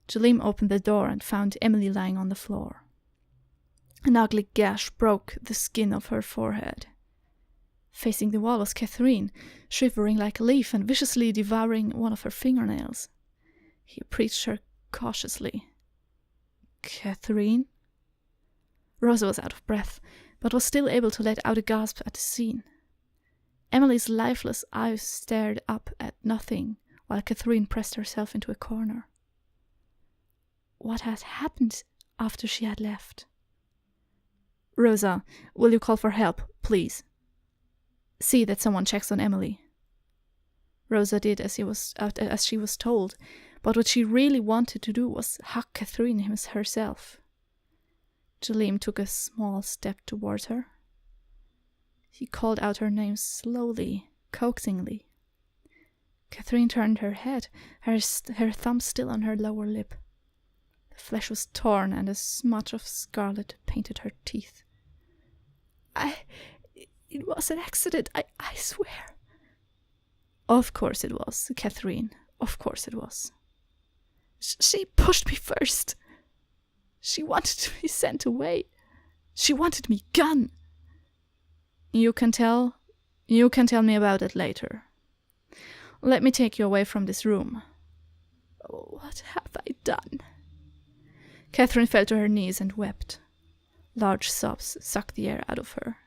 Jalem opened the door and found Emily lying on the floor. An ugly gash broke the skin of her forehead. Facing the wall was Catherine, shivering like a leaf and viciously devouring one of her fingernails. He approached her cautiously. "Catherine?" Rosa was out of breath, but was still able to let out a gasp at the scene. Emily's lifeless eyes stared up at nothing, while Catherine pressed herself into a corner. What had happened after she had left? "Rosa, will you call for help, please? See that someone checks on Emily." Rosa did as she was told, but what she really wanted to do was hug Catherine herself. Jalem took a small step towards her. He called out her name slowly, coaxingly. Catherine turned her head, her thumb still on her lower lip. The flesh was torn and a smudge of scarlet painted her teeth. It was an accident, I swear." "Of course it was, Catherine. Of course it was." She pushed me first. She wanted to be sent away. She wanted me gone." You can tell me about it later. Let me take you away from this room." "What have I done?" Catherine fell to her knees and wept. Large sobs sucked the air out of her.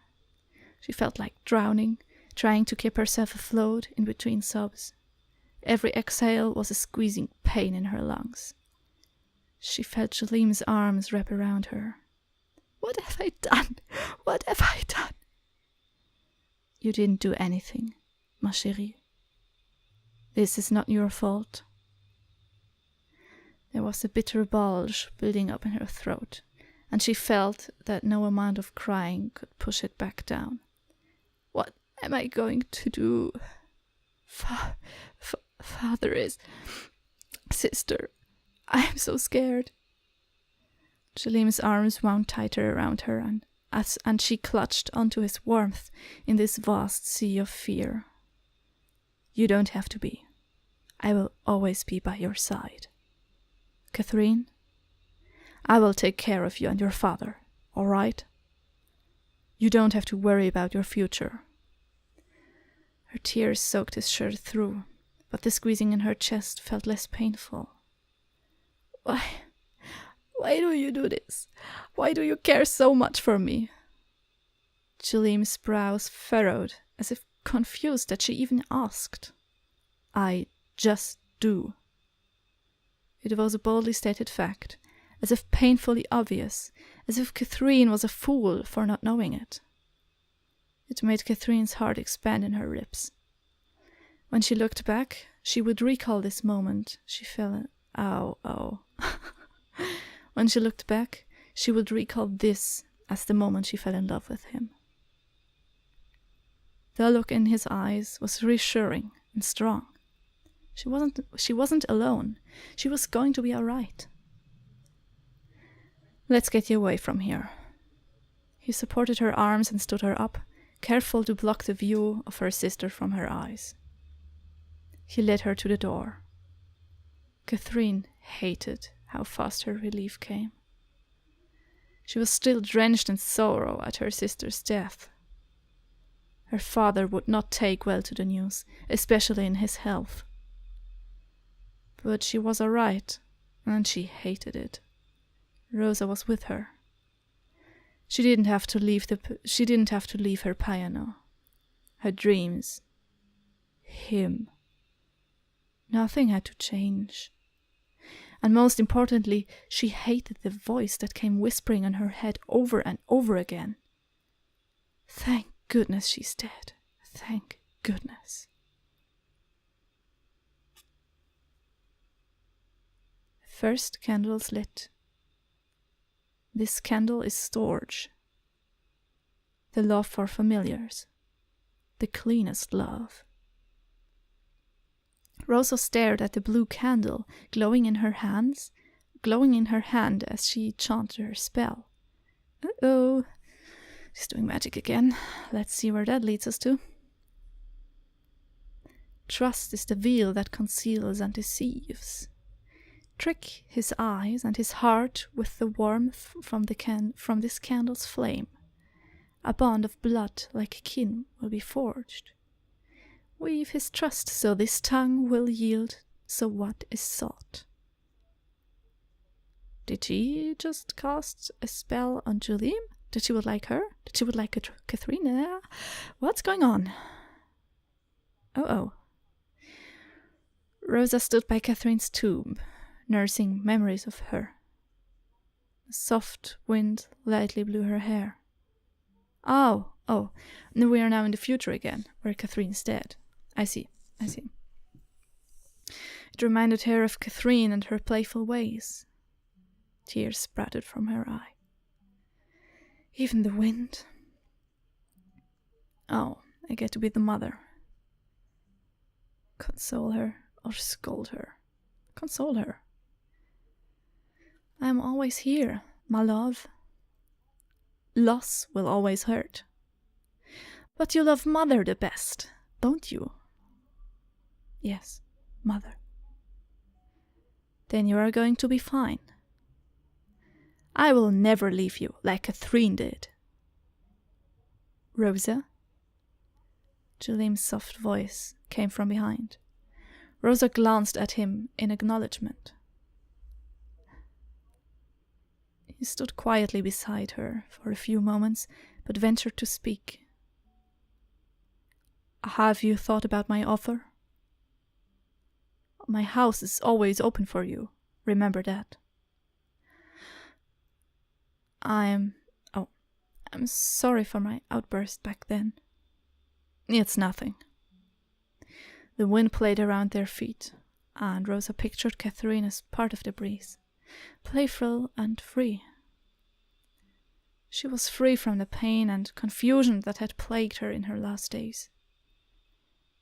She felt like drowning, trying to keep herself afloat in between sobs. Every exhale was a squeezing pain in her lungs. She felt Jalem's arms wrap around her. "What have I done? What have I done?" "You didn't do anything, ma chérie. This is not your fault." There was a bitter bulge building up in her throat, and she felt that no amount of crying could push it back down. "What am I going to do? Father is... Sister, I am so scared." Jalem's arms wound tighter around her, and she clutched onto his warmth in this vast sea of fear. "You don't have to be. I will always be by your side. Catherine, I will take care of you and your father, all right? You don't have to worry about your future." Her tears soaked his shirt through, but the squeezing in her chest felt less painful. Why do you do this? Why do you care so much for me?" Jalem's brows furrowed, as if confused that she even asked. "I just do." It was a boldly stated fact, as if painfully obvious, as if Catherine was a fool for not knowing it. It made Catherine's heart expand in her ribs. When she looked back, she would recall this moment. She felt ow. When she looked back, she would recall this as the moment she fell in love with him. The look in his eyes was reassuring and strong. She wasn't alone. She was going to be all right. "Let's get you away from here." He supported her arms and stood her up, careful to block the view of her sister from her eyes. He led her to the door. Catherine hated how fast her relief came. She was still drenched in sorrow at her sister's death. Her father would not take well to the news, especially in his health. But she was all right, and she hated it. Rosa was with her. She didn't have to leave her piano, her dreams, him. Nothing had to change. And most importantly, she hated the voice that came whispering in her head over and over again. Thank goodness she's dead. Thank goodness. First candles lit. This candle is storage. The love for familiars. The cleanest love. Rosa stared at the blue candle glowing in her hand as she chanted her spell. Uh-oh, she's doing magic again. Let's see where that leads us to. Trust is the veil that conceals and deceives. Trick his eyes and his heart with the warmth from this candle's flame. A bond of blood like kin will be forged. Weave his trust so this tongue will yield so what is sought. Did she just cast a spell on Julie? Did she would like her? Did she would like Katharina? What's going on? Oh. Rosa stood by Catherine's tomb, nursing memories of her. A soft wind lightly blew her hair. Oh, we are now in the future again, where Catherine's dead. I see. It reminded her of Catherine and her playful ways. Tears sprouted from her eye. Even the wind. Oh, I get to be the mother. Console her or scold her. Console her. I am always here, my love. Loss will always hurt. But you love Mother the best, don't you? Yes, Mother. Then you are going to be fine. I will never leave you like Catherine did. Rosa? Juliem's soft voice came from behind. Rosa glanced at him in acknowledgement. He stood quietly beside her for a few moments, but ventured to speak. Have you thought about my offer? My house is always open for you. Remember that. I'm sorry for my outburst back then. It's nothing. The wind played around their feet, and Rosa pictured Catherine as part of the breeze, playful and free. She was free from the pain and confusion that had plagued her in her last days.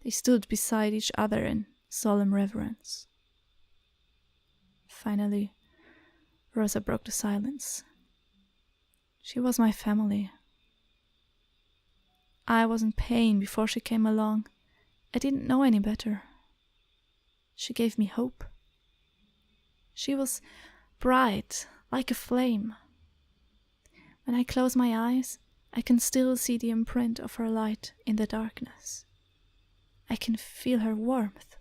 They stood beside each other in solemn reverence. Finally, Rosa broke the silence. She was my family. I was in pain before she came along. I didn't know any better. She gave me hope. She was bright, like a flame. When I close my eyes, I can still see the imprint of her light in the darkness. I can feel her warmth.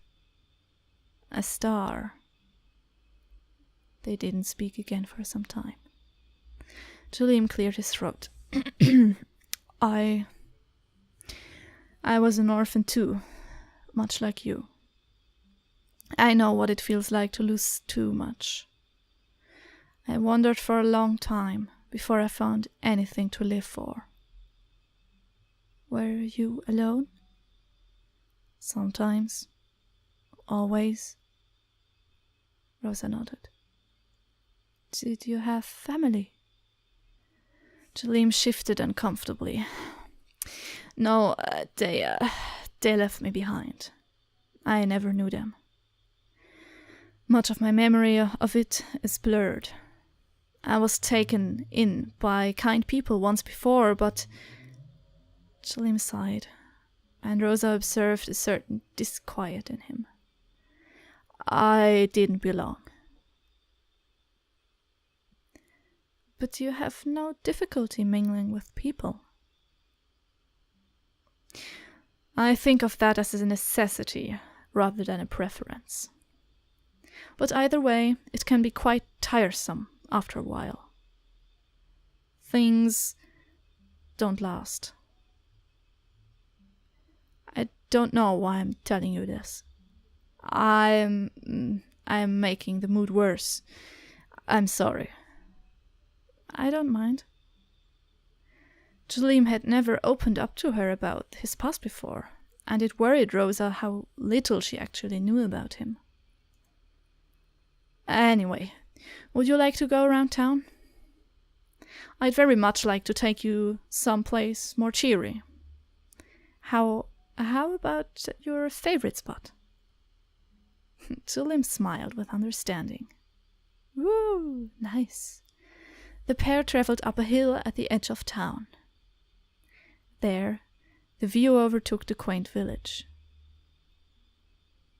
A star. They didn't speak again for some time. Juliem cleared his throat. I was an orphan too, much like you. I know what it feels like to lose too much. I wandered for a long time before I found anything to live for. Were you alone? Sometimes. Always. Rosa nodded. Did you have family? Juliem shifted uncomfortably. No, they left me behind. I never knew them. Much of my memory of it is blurred. I was taken in by kind people once before, but... Juliem sighed, and Rosa observed a certain disquiet in him. I didn't belong. But you have no difficulty mingling with people. I think of that as a necessity rather than a preference. But either way, it can be quite tiresome after a while. Things don't last. I don't know why I'm telling you this. I'm making the mood worse. I'm sorry. I don't mind. Juliem had never opened up to her about his past before, and it worried Rosa how little she actually knew about him. Anyway, would you like to go around town? I'd very much like to take you someplace more cheery. How about your favorite spot? Juliem smiled with understanding. Woo, nice. The pair traveled up a hill at the edge of town. There, the view overtook the quaint village.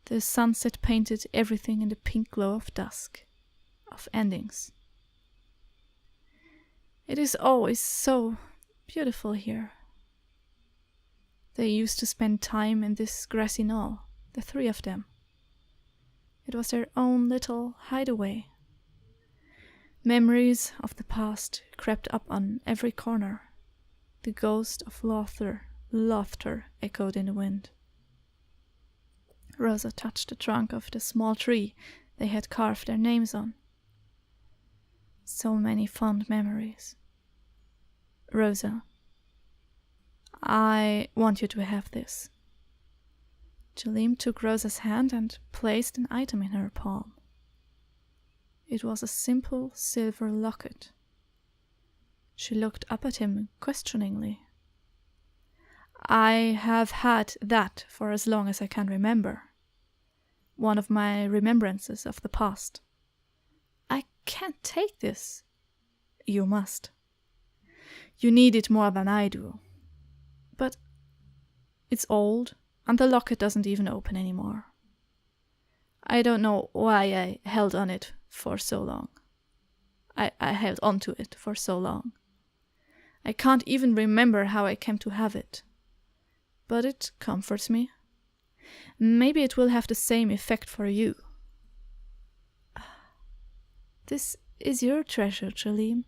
The sunset painted everything in the pink glow of dusk. of endings. It is always so beautiful here. They used to spend time in this grassy knoll, the three of them. It was their own little hideaway. Memories of the past crept up on every corner. The ghost of laughter echoed in the wind. Rosa touched the trunk of the small tree they had carved their names on. So many fond memories. Rosa, I want you to have this. Jalیم took Rosa's hand and placed an item in her palm. It was a simple silver locket. She looked up at him questioningly. I have had that for as long as I can remember. One of my remembrances of the past. I can't take this. You must. You need it more than I do. But it's old, and the locket doesn't even open anymore. I don't know why I held on it for so long. I held on to it for so long. I can't even remember how I came to have it. But it comforts me. Maybe it will have the same effect for you. This is your treasure, Jalím.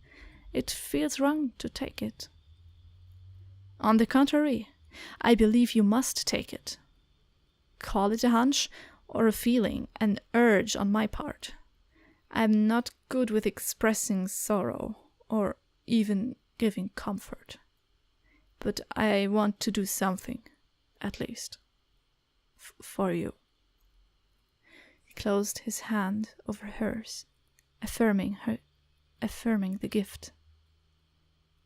It feels wrong to take it. On the contrary, I believe you must take it. Call it a hunch or a feeling, an urge on my part. I'm not good with expressing sorrow or even giving comfort. But I want to do something, at least, for you. He closed his hand over hers, affirming the gift.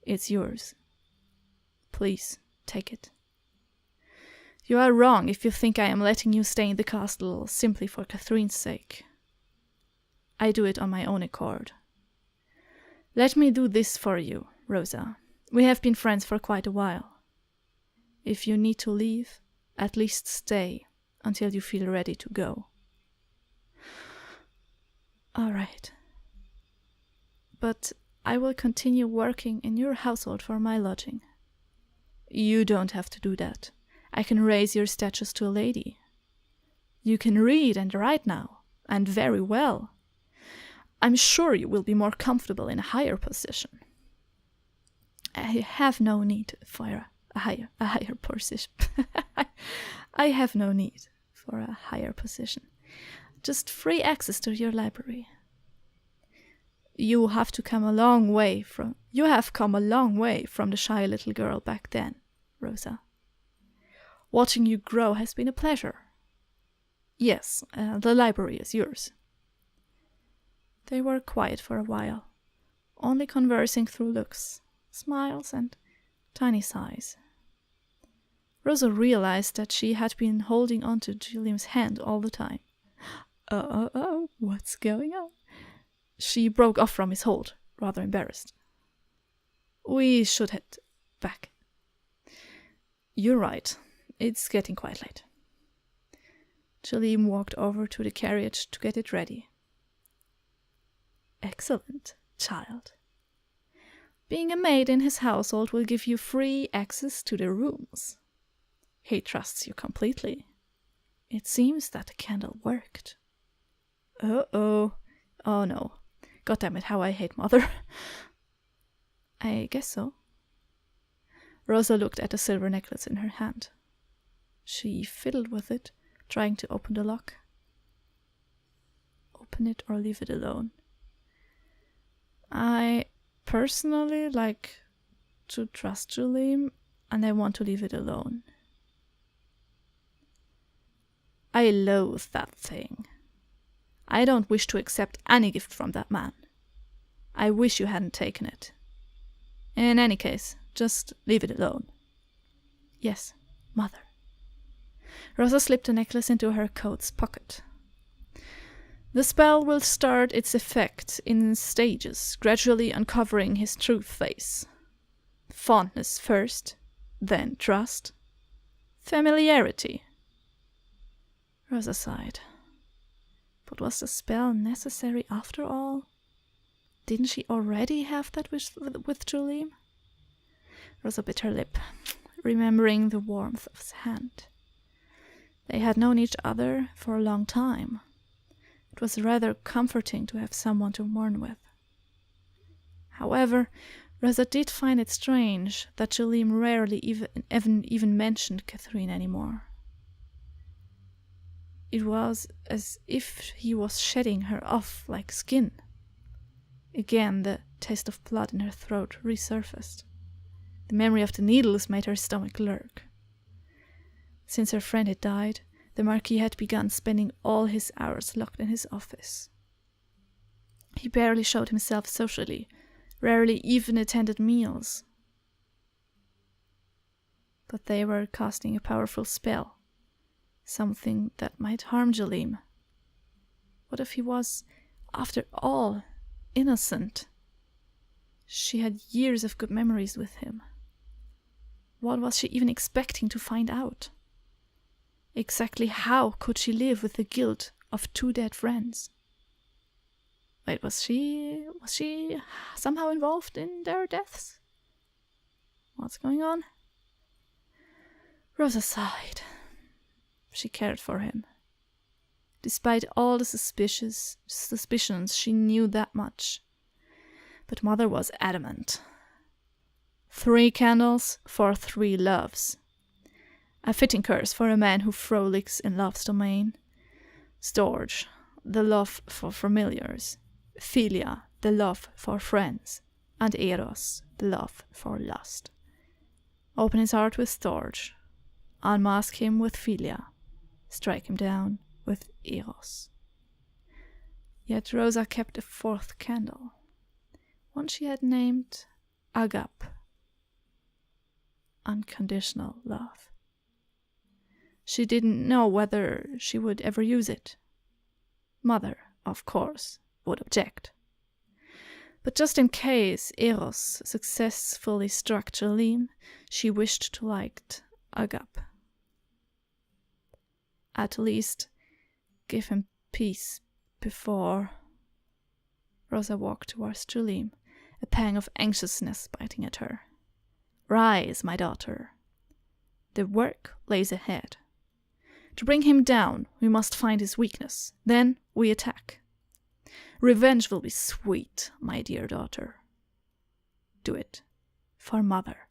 It's yours. Please, take it. You are wrong if you think I am letting you stay in the castle simply for Catherine's sake. I do it on my own accord. Let me do this for you, Rosa. We have been friends for quite a while. If you need to leave, at least stay until you feel ready to go. All right. But I will continue working in your household for my lodging. You don't have to do that. I can raise your status to a lady. You can read and write now, and very well. I'm sure you will be more comfortable in a higher position. I have no need for a higher position. I have no need for a higher position. Just free access to your library. You have come a long way from the shy little girl back then, Rosa. Watching you grow has been a pleasure. Yes, the library is yours. They were quiet for a while, only conversing through looks, smiles, and tiny sighs. Rosa realized that she had been holding onto Jalím's hand all the time. What's going on? She broke off from his hold, rather embarrassed. We should head back. You're right. It's getting quite late. Jalím walked over to the carriage to get it ready. Excellent, child. Being a maid in his household will give you free access to the rooms. He trusts you completely. It seems that the candle worked. Oh no. God damn it, how I hate Mother. I guess so. Rosa looked at the silver necklace in her hand. She fiddled with it, trying to open the lock. Open it or leave it alone. I personally like to trust Jalím, and I want to leave it alone. I loathe that thing. I don't wish to accept any gift from that man. I wish you hadn't taken it. In any case, just leave it alone. Yes, Mother. Rosa slipped the necklace into her coat's pocket. The spell will start its effect in stages, gradually uncovering his true face. Fondness first, then trust, familiarity. Rosa sighed. But was the spell necessary after all? Didn't she already have that with Julie? Rosa bit her lip, remembering the warmth of his hand. They had known each other for a long time. It was rather comforting to have someone to mourn with. However, Rosa did find it strange that Julie rarely even mentioned Catherine anymore. It was as if he was shedding her off like skin. Again, the taste of blood in her throat resurfaced. The memory of the needles made her stomach lurk. Since her friend had died, the Marquis had begun spending all his hours locked in his office. He barely showed himself socially, rarely even attended meals. But they were casting a powerful spell, something that might harm Jalim. What if he was, after all, innocent? She had years of good memories with him. What was she even expecting to find out? Exactly how could she live with the guilt of 2 dead friends? Wait, was she somehow involved in their deaths? What's going on? Rosa sighed. She cared for him. Despite all the suspicions, she knew that much. But Mother was adamant. 3 candles for 3 loves. A fitting curse for a man who frolics in love's domain. Storge, the love for familiars. Philia, the love for friends. And Eros, the love for lust. Open his heart with Storge. Unmask him with Philia. Strike him down with Eros. Yet Rosa kept a 4th candle. One she had named Agape. Unconditional love. She didn't know whether she would ever use it. Mother, of course, would object. But just in case Eros successfully struck Jalim, she wished to light Agape. At least give him peace before. Rosa walked towards Jalim, a pang of anxiousness biting at her. Rise, my daughter. The work lays ahead. To bring him down, we must find his weakness. Then we attack. Revenge will be sweet, my dear daughter. Do it for Mother.